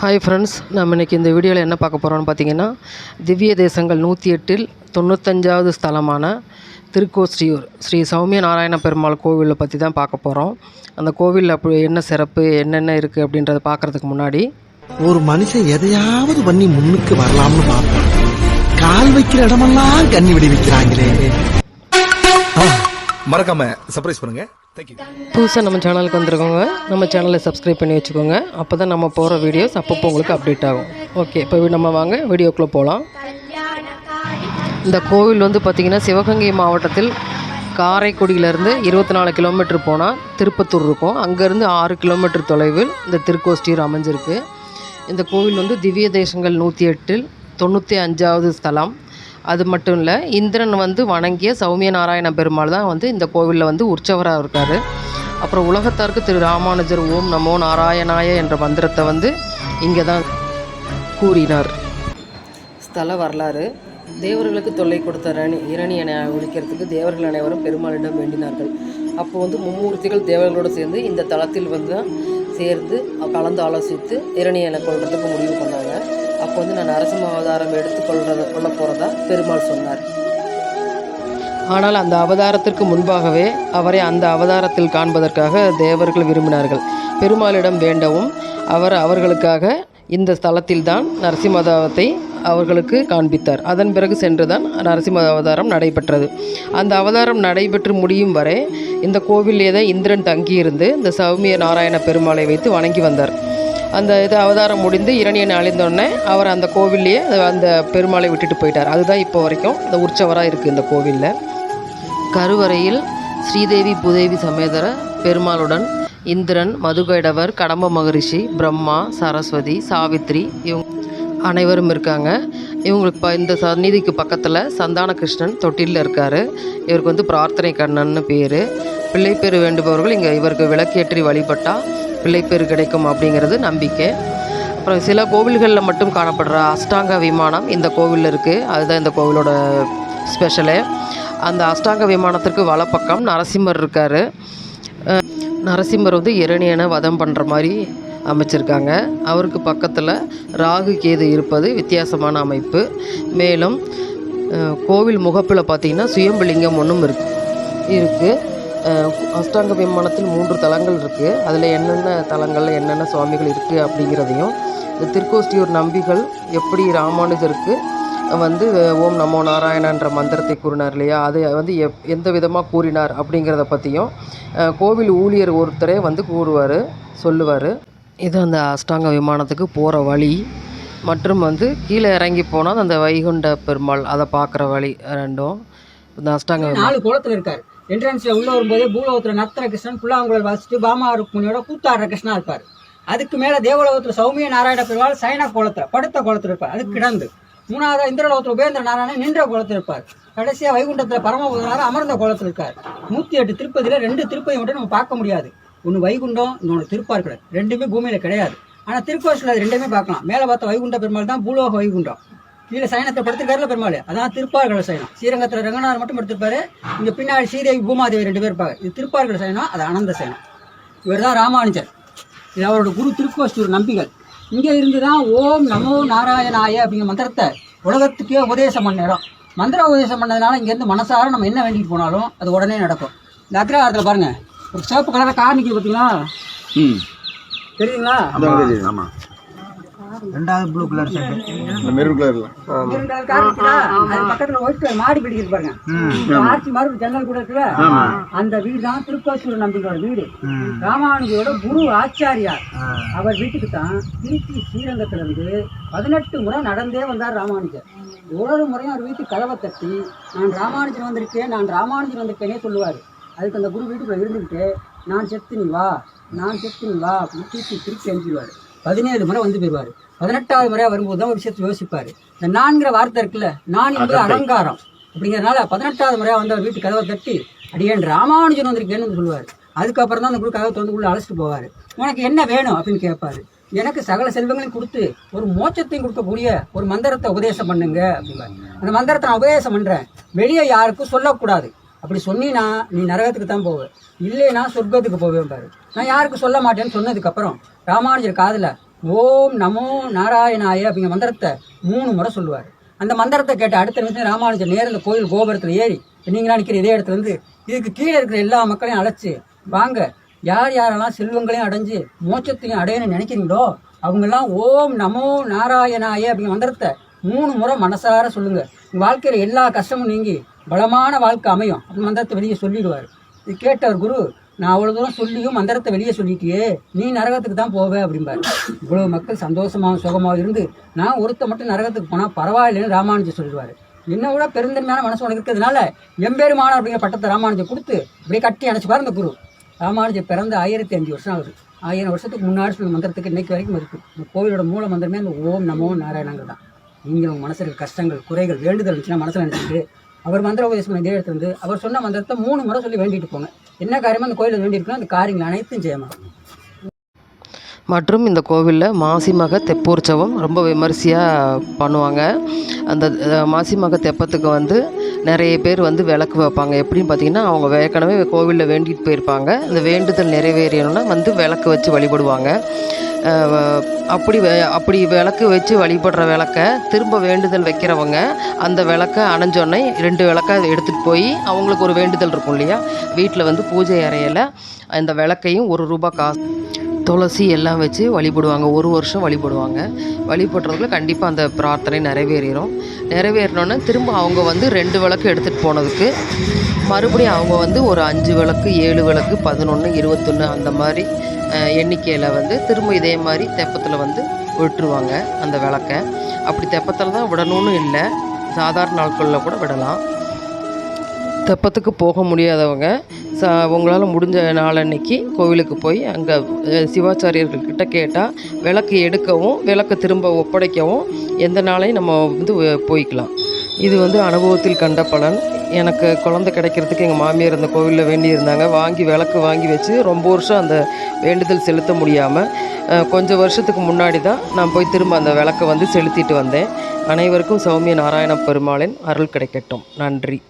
Hi friends, நம்ம இன்றைக்கி இந்த வீடியோவில் என்ன பார்க்க போகிறோம்னு பார்த்தீங்கன்னா, திவ்ய தேசங்கள் 108இல் 95வது ஸ்தலமான திருக்கோஷ்டியூர் ஸ்ரீ சௌமிய நாராயண பெருமாள் கோவிலை பற்றி தான் பார்க்க போகிறோம். அந்த கோவிலில் அப்படி என்ன சிறப்பு, என்னென்ன இருக்குது அப்படின்றத பார்க்குறதுக்கு முன்னாடி, ஒரு மனுஷன் எதையாவது பண்ணி முன்னுக்கு வரலாம்னு பார்ப்பான். கால் வைக்கிற இடமெல்லாம் கண்ணி விடி வைக்கிறாங்களே. மறக்காம சர்ப்ரைஸ் பண்ணுங்க. புதுசாக நம்ம சேனலுக்கு வந்திருக்கோங்க, நம்ம சேனலை சப்ஸ்கிரைப் பண்ணி வச்சுக்கோங்க. அப்போ தான் நம்ம போகிற வீடியோஸ் அப்பப்போ உங்களுக்கு அப்டேட் ஆகும். ஓகே, இப்போ நம்ம வாங்க வீடியோக்குள்ளே போகலாம். இந்த கோவில் வந்து பார்த்திங்கன்னா சிவகங்கை மாவட்டத்தில் காரைக்குடியிலேருந்து 24 கிலோமீட்டர் போனால் திருப்பத்தூர் இருக்கும். அங்கேருந்து 6 கிலோமீட்டர் தொலைவில் இந்த திருக்கோஷ்டியூர் அமைஞ்சிருக்கு. இந்த கோவில் வந்து திவ்ய தேசங்கள் 108இல் 95வது ஸ்தலம். அது மட்டும் இல்லை, இந்திரன் வந்து வணங்கிய சௌமிய நாராயண பெருமாள் தான் வந்து இந்த கோவிலில் வந்து உற்சவராக இருக்கார். அப்புறம் உலகத்தாருக்கு திரு ராமானுஜர் ஓம் நமோ நாராயணாய என்ற மந்திரத்தை வந்து இங்கே தான் கூறினார். ஸ்தல வரலாறு: தேவர்களுக்கு தொல்லை கொடுத்த இரணியனை ஒழிக்கிறதுக்கு தேவர்கள் அனைவரும் பெருமாளிடம் வேண்டினார்கள். அப்போ வந்து மும்மூர்த்திகள் தேவர்களோடு சேர்ந்து இந்த தலத்தில் வந்து சேர்ந்து கலந்து ஆலோசித்து இரணியனை கொள்றதுக்கு முடிவு பண்ணாங்க. அப்போ வந்து நான் நரசிம்ம அவதாரம் கொள்ள போகிறதா பெருமாள் சொன்னார். ஆனால் அந்த அவதாரத்திற்கு முன்பாகவே அவரை அந்த அவதாரத்தில் காண்பதற்காக தேவர்கள் விரும்பினார்கள். பெருமாளிடம் வேண்டவும் அவர்களுக்காக இந்த ஸ்தலத்தில்தான் நரசிம்ம அவதாரத்தை அவர்களுக்கு காண்பித்தார். அதன் பிறகு சென்றுதான் நரசிம்ம அவதாரம் நடைபெற்றது. அந்த அவதாரம் நடைபெற்று முடியும் வரை இந்த கோவிலே தான் இந்திரன் தங்கியிருந்து இந்த சௌமிய நாராயண பெருமாளை வைத்து வணங்கி வந்தார். அந்த அவதாரம் முடிந்து இரணியனை அழிந்தோடனே அவர் அந்த கோவில்லையே அந்த பெருமாளை விட்டுட்டு போயிட்டார். அதுதான் இப்போ வரைக்கும் இந்த உற்சவராக இருக்குது இந்த கோவிலில். கருவறையில் ஸ்ரீதேவி பூதேவி சமேதர பெருமாளுடன் இந்திரன், மதுகைடவர், கடம்ப மகரிஷி, பிரம்மா, சரஸ்வதி, சாவித்ரி இவங்க அனைவரும் இருக்காங்க. இவங்களுக்கு இந்த சந்நிதிக்கு பக்கத்தில் சந்தான கிருஷ்ணன் தொட்டிலில் இருக்கார். இவருக்கு வந்து பிரார்த்தனை கண்ணன்னு பேர். பிள்ளைப்பேறு வேண்டுபவர்கள் இங்கே இவருக்கு விளக்கேற்றி வழிபட்டால் பிள்ளைப்பேறு கிடைக்கும் அப்படிங்கிறது நம்பிக்கை. அப்புறம் சில கோவில்களில் மட்டும் காணப்படுற அஷ்டாங்க விமானம் இந்த கோவிலில் இருக்குது. அதுதான் இந்த கோவிலோட ஸ்பெஷலு. அந்த அஷ்டாங்க விமானத்திற்கு வலப்பக்கம் நரசிம்மர் இருக்கார். நரசிம்மர் வந்து இரணியனை வதம் பண்ணுற மாதிரி அமைச்சிருக்காங்க. அவருக்கு பக்கத்தில் ராகு கேது இருப்பது வித்தியாசமான அமைப்பு. மேலும் கோவில் முகப்பில் பார்த்திங்கன்னா சுயம்புலிங்கம் ஒன்றும் இருக்குது. அஷ்டாங்க விமானத்தில் 3 தலங்கள் இருக்குது. அதில் என்னென்ன தலங்களில் என்னென்ன சுவாமிகள் இருக்குது அப்படிங்கிறதையும், இந்த திருக்கோஷ்டியூர் நம்பிகள் எப்படி ராமானுஜருக்கு வந்து ஓம் நமோ நாராயணன்ற மந்திரத்தை கூறினார் இல்லையா, அது வந்து எந்த விதமாக கூறினார் அப்படிங்கிறத பற்றியும் கோவில் ஊழியர் ஒருத்தரே வந்து சொல்லுவார். இது அந்த அஷ்டாங்க விமானத்துக்கு போகிற வழி. மற்றும் வந்து கீழே இறங்கி போனால் அந்த வைகுண்ட பெருமாள் அதை பார்க்குற வழி ரெண்டும். இந்த அஷ்டாங்க 4 கோலத்தில் இருக்கார். என்ட்ரன்ஸில் உள்ள வரும்போது பூலோகத்தில் நர்த்தன கிருஷ்ணன் புல்லாங்குழல் வாசித்து பாமா ருக்மணியோட கூத்தாடுற கிருஷ்ணா இருப்பார். அதுக்கு மேலே தேவலோகத்தில் சௌமிய நாராயண பெருமாள் சயன கோலத்தில் படுத்த கோலத்தில் இருப்பார். அதுக்கு கிடந்து 3வது இந்திரலோகத்தில் உபேந்திர நாராயணன் நின்ற கோலத்தில் இருப்பார். கடைசியாக வைகுண்டத்தில் பரமபுதனார் அமர்ந்த கோலத்தில் இருக்கார். 108 திருப்பதியில் 2 திருப்பதி மட்டும் நம்ம பார்க்க முடியாது. ஒன்று வைகுண்டம், இன்னொன்று திருப்பார்கடல். ரெண்டுமே பூமியில் கிடையாது. ஆனால் திருக்கோஷில் அது ரெண்டுமே பார்க்கலாம். மேலே பார்த்த வைகுண்ட பெருமாள் தான் பூலோக வைகுண்டம். கீழே சயனத்தை படுத்திருக்காருல பெருமாள், அதான் திருப்பார்கடல் சயனம். ஸ்ரீரங்கத்தில் ரங்கநாதர் மட்டும் படுத்திருப்பாரு. இங்கே பின்னாடி ஸ்ரீதேவி பூமாதேவி 2 பேர் இருப்பாங்க. இது திருப்பார்கடல் சயனம், அது அனந்த சயனம். இவர் தான் ராமானுஜர். இது அவரோட குரு திருக்கோஷ்டியூர் நம்பிகள். இங்கே இருந்து தான் ஓம் நமோ நாராயணாய அப்படிங்கிற மந்திரத்தை உலகத்துக்கே உபதேசம் பண்ண இடம். மந்திர உபதேசம் பண்ணதுனால இங்கேருந்து மனசார நம்ம என்ன வேண்டிட்டு போனாலும் அது உடனே நடக்கும். இந்த அக்ரஹாரத்தில் பாருங்க, ஒரு சிவப்பு கலரை கார் நிற்கிது பார்த்தீங்களா? தெரியுங்களா? ஆமாம். 2வது ப்ளூ கலர் மெரூன் கலர்ல பக்கத்துல ஒயிட் கலர் மாடி பிடிக்கிறது பாருங்க. ஆட்சி மாதிரி ஜன்னல் கூட இருக்குல்ல, அந்த வீடு தான் திருக்கோஷ்டியூர் நம்பிக்கையோட வீடு. ராமானுஜரோட குரு ஆச்சாரியார். அவர் வீட்டுக்கு தான் திருச்சி ஸ்ரீரங்கத்துல இருந்து 18 முறை நடந்தே வந்தார் ராமானுஜர். ஒவ்வொரு முறையும் அவர் வீட்டு கதவை தட்டி நான் ராமானுஜர் வந்திருக்கேனே சொல்லுவார். அதுக்கு அந்த குரு வீட்டுக்குள்ள இருந்துக்கிட்டு நான் செத்து நீ வா அப்படின்னு திருப்பி அனுப்பிடுவார். 17 முறை வந்து போயிடுவார். 18வது முறையாக வரும்போது தான் ஒரு விஷயத்தை யோசிப்பார். இந்த நான்கிற வார்த்தை இருக்குல்ல, நான் என்பது அலங்காரம் அப்படிங்கிறதுனால 18வது முறையாக வந்து அவர் வீட்டு கதவை தட்டி அடியேன் ராமானுஜன் வந்திருக்கேன்னு சொல்லுவார். அதுக்கப்புறம் தான் அந்த குரு கதவை திறந்து உள்ள அழைச்சிட்டு போவார். உனக்கு என்ன வேணும் அப்படின்னு கேட்பாரு. எனக்கு சகல செல்வங்களையும் கொடுத்து ஒரு மோட்சத்தையும் கொடுக்கக்கூடிய ஒரு மந்திரத்தை உபதேசம் பண்ணுங்க அப்படிம்பாரு. அந்த மந்திரத்தை நான் உபதேசம் பண்ணுறேன், வெளியே யாருக்கும் சொல்லக்கூடாது. அப்படி சொன்னீன்னா நீ நரகத்துக்கு தான் போவேன், இல்லைன்னா சொர்க்கத்துக்கு போவேன் பாரு. நான் யாருக்கும் சொல்ல மாட்டேன்னு சொன்னதுக்கப்புறம் ராமானுஜர் காதில் ஓம் நமோ நாராயணாய அப்படிங்கிற மந்திரத்தை 3 முறை சொல்லுவார். அந்த மந்திரத்தை கேட்ட அடுத்த நிமிஷம் ராமானுஜர் நேரம் இந்த கோயில் கோபுரத்தில் ஏறி நீங்களா நிற்கிற இதே இடத்துல இருந்து இதுக்கு கீழே இருக்கிற எல்லா மக்களையும் அழைச்சி வாங்க, யார் யாரெல்லாம் செல்வங்களையும் அடைஞ்சு மோட்சத்தையும் அடையணும்னு நினைக்கிறீங்களோ அவங்கெல்லாம் ஓம் நமோ நாராயணாய அப்படிங்கிற மந்திரத்தை 3 முறை மனசார சொல்லுங்க. உங்கள் வாழ்க்கையில் எல்லா கஷ்டமும் நீங்கி பலமான வாழ்க்கை அமையும். அப்படி மந்திரத்தை வெளியே சொல்லிடுவார். இது கேட்டவர் குரு, நான் அவ்வளோ தூரம் சொல்லியும் மந்திரத்தை வெளியே சொல்லிட்டியே, நீ நரகத்துக்கு தான் போவேன் அப்படிம்பாரு. இவ்வளோ மக்கள் சந்தோஷமாகவும் சுகமாக இருந்து நான் ஒருத்த மட்டும் நரகத்துக்கு போனால் பரவாயில்லைன்னு ராமானுஜர் சொல்லிடுவார். என்ன விட பெருந்தன்மையான மனசு உனக்கு இருக்கிறதுனால எம்பெருமானார் அப்படிங்கிற பட்டத்தை ராமானுஜர் கொடுத்து அப்படியே கட்டி அணைச்சிப்பார் இந்த குரு. ராமானுஜர் பிறந்த 1005 வருஷம் ஆகுது. 1000 வருஷத்துக்கு முன்னாடி சொல்ல மந்திரத்துக்கு இன்னைக்கு வரைக்கும் இருக்குது. இந்த கோவிலோட மூல மந்திரமே இந்த ஓம் நமோ நாராயணங்கள் தான். நீங்கள் உங்கள் மனசில் கஷ்டங்கள் குறைகள் வேண்டுதல் இருந்துச்சுன்னா மனசில் நினச்சிட்டு அவர் மந்திர உபதேசம் இதே இடத்துல இருந்து அவர் சொன்ன மந்திரத்தை 3 முறை சொல்லி வேண்டிட்டு போங்க. என்ன காரியமாக அந்த கோயிலில் வேண்டியிருக்கணும் அந்த காரியங்கள் அனைத்தும் செய்யணும். மற்றும் இந்த கோவிலில் மாசிமக தெப்போற்சவம் ரொம்ப விமரிசையாக பண்ணுவாங்க. அந்த மாசிமக தெப்பத்துக்கு வந்து நிறைய பேர் வந்து விளக்கு வைப்பாங்க. எப்படின்னு பார்த்தீங்கன்னா, அவங்க ஏற்கனவே கோவிலில் வேண்டிட்டு போயிருப்பாங்க. அந்த வேண்டுதல் நிறைவேறணும்னா வந்து விளக்கு வச்சு வழிபடுவாங்க. அப்படி விளக்கு வச்சு வழிபடுற விளக்கை திரும்ப வேண்டுதல் வைக்கிறவங்க அந்த விளக்கை அணைஞ்சோடனே 2 விளக்கை எடுத்துகிட்டு போய் அவங்களுக்கு ஒரு வேண்டுதல் இருக்கும் இல்லையா, வீட்டில் வந்து பூஜை அறையில் அந்த விளக்கையும் ₹1 காசு துளசி எல்லாம் வச்சு வழிபடுவாங்க. 1 வருஷம் வழிபடுவாங்க. வழிபடுறதுக்குள்ள கண்டிப்பாக அந்த பிரார்த்தனை நிறைவேறினோன்னே திரும்ப அவங்க வந்து 2 விளக்கு எடுத்துகிட்டு போனதுக்கு மறுபடியும் அவங்க வந்து ஒரு 5 விளக்கு 7 விளக்கு 11 21 அந்த மாதிரி எண்ணிக்கையில் வந்து திரும்ப இதே மாதிரி தெப்பத்தில் வந்து விட்டுருவாங்க அந்த விளக்கை. அப்படி தெப்பத்தில் தான் விடணும்னு இல்லை, சாதாரண நாட்களில் கூட விடலாம். தெப்பத்துக்கு போக முடியாதவங்க உங்களால் முடிஞ்ச நாளன்னைக்கு கோவிலுக்கு போய் அங்கே சிவாச்சாரியர்கள்கிட்ட கேட்டால் விளக்கு எடுக்கவும் விளக்கை திரும்ப ஒப்படைக்கவும் எந்த நாளையும் நம்ம வந்து போய்க்கலாம். இது வந்து அனுபவத்தில் கண்ட பலன். எனக்கு குழந்தை கிடைக்கிறதுக்கு எங்கள் மாமியார் அந்த கோவிலில் வேண்டியிருந்தாங்க. விளக்கு வாங்கி வச்சு ரொம்ப வருஷம் அந்த வேண்டுதல் செலுத்த முடியாமல் கொஞ்சம் வருஷத்துக்கு முன்னாடி தான் நான் போய் திரும்ப அந்த விளக்கை வந்து செலுத்திட்டு வந்தேன். அனைவருக்கும் சௌமிய நாராயண பெருமாளின் அருள் கிடைக்கட்டும். நன்றி.